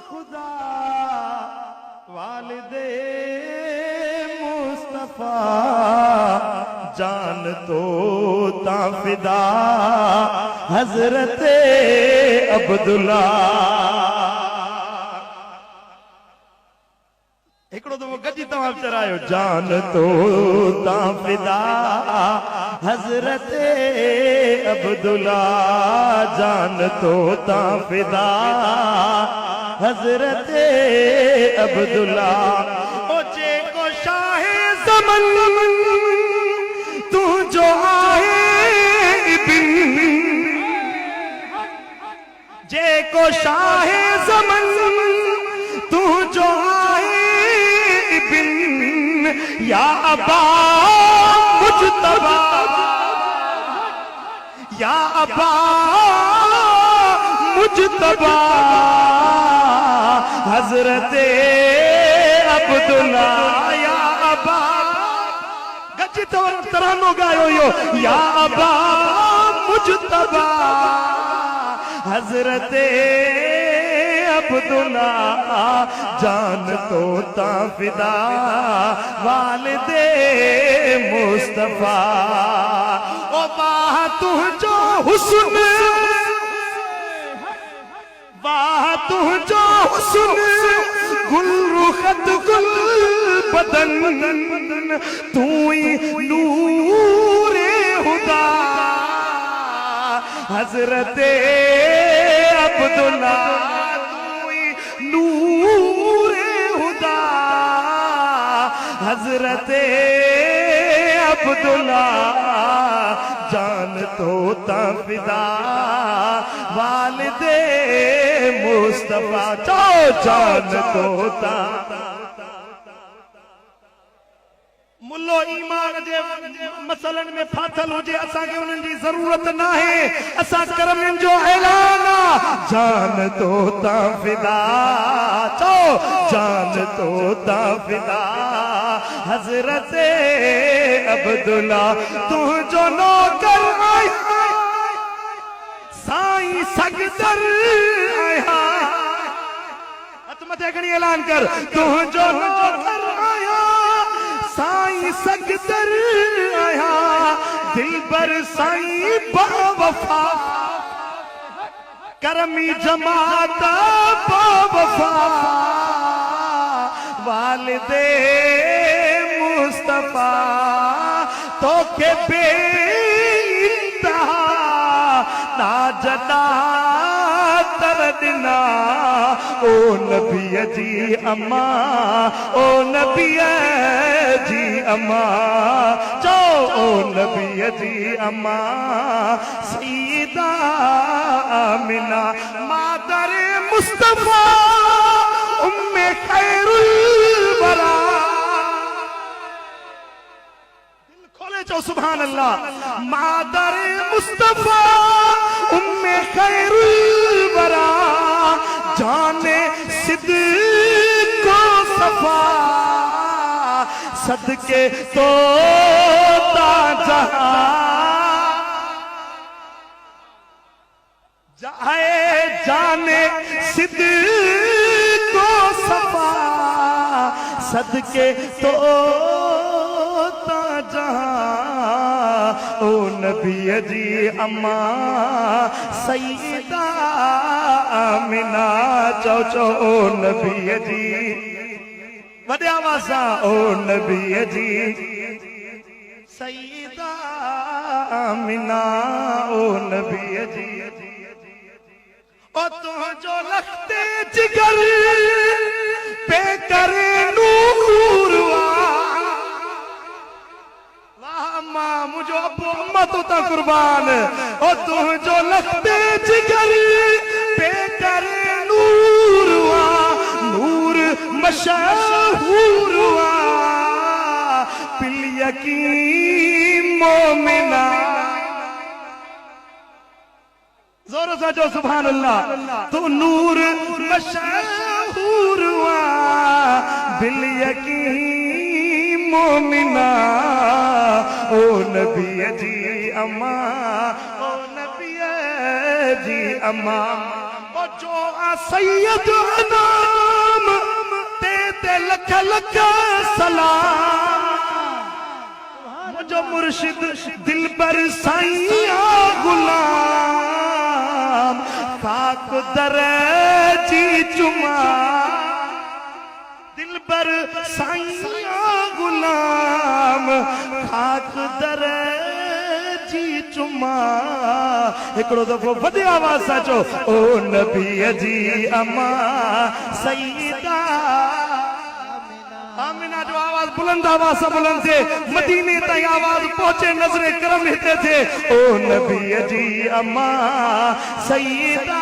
खुदा वालिदे मुस्तफा जान तो ताफिदा हजरते अब्दुल्ला। हिकिड़ो दफ़ो गॾिजी तव्हां चरायो जान तो ताफिदा हजरते अब्दुल्ला जान तो ताफिदा हजरते अब्दुल्ला। ओ जेको शाहे ज़मन तू जो आहे इब्न जेको शाहे ज़मन तू जो आहे इब्न या अबा मुजतबा या अबा मुजतबा हजरते अब्दुल्ला या अबा गजी तरानो गायो यो या अबा मुजतबा हजरते अब्दुल्ला जान तो ताफिदा वालिदे मुस्तफा। ओ वाह तुझो हुस्न वाह तुझो हुस्न गुल रुखत गुल बदन तू ही नूरे हुदा हजरते अब्दुल्ला तू ही नूरे हुदा हजरते अब्दुल्ला जान तो ताफिदा वालिदे मुस्तफा चो जान तो ता। मुल्लो ईमान जे मसलन में फाथल हुजे असा के उनन जी जरूरत ना है असा करम जो ऐलान जान तो ताफिदा चो जान तो ताफिदा हजरते अब्दुल्ला तू जो नौकर आया साईं सगदर आया मथे घणी ऐलान कर तू जो नौकर आया साईं सगदर आया दिल पर साईं बावफा करमी जमात बावफा वालिदे मुस्तफा तो के बेइंतहा नाजना तरदना ओ नबी जी अम्मा ओ नबी जी अम्मा चो ओ नबी जी अम्मा सईदा आमिना मादर मुस्तफा उम्मे खैरुल वरा दिल खोले चो सुभान अल्लाह मादर मुस्तफा उम्मे खैरुल वरा जाने सिद्दीको सफा सदके तो जहां जाए जाने सिद्दीको सफा सदके तो जहां ओ नबी जी अम्मा सईदा आमिना चो चो ओ नबी जी वॾे आवाज़ सां ओ नबी जी सईदा आमिना ओ नबी जी ओ तुझो लखते जिगर पे करे नूर वाह मां मुझो अबू अम्मा तो ता कुर्बान ओ तुझो लखते जिगर पे करे नूर नूर मशहूर पिल यकीन मोमिना जोर से जो सुभान अल्लाह तू नूर मशहूर बिल यकीन मोमिना ओ नबी जी अम्मा ओ नबी जी अम्मा ओ जो सैयद अनाम ते लख लख सलाम मुझो मुर्शिद दिलबर साईं गुलाम खाक दर जी चुमा दिलबर साईं गुलाम खाक दर जी चुमा हिकिड़ो दफ़ो वॾे आवाज़ सां चओ ओ नबीअ जी अमा सईदा आमिना जो आवाज बुलंद आवाज से बुलंद थे मदीने ताईं आवाज पहुंचे नजरे करम हिते थे ओ नबी जी अम्मा सईदा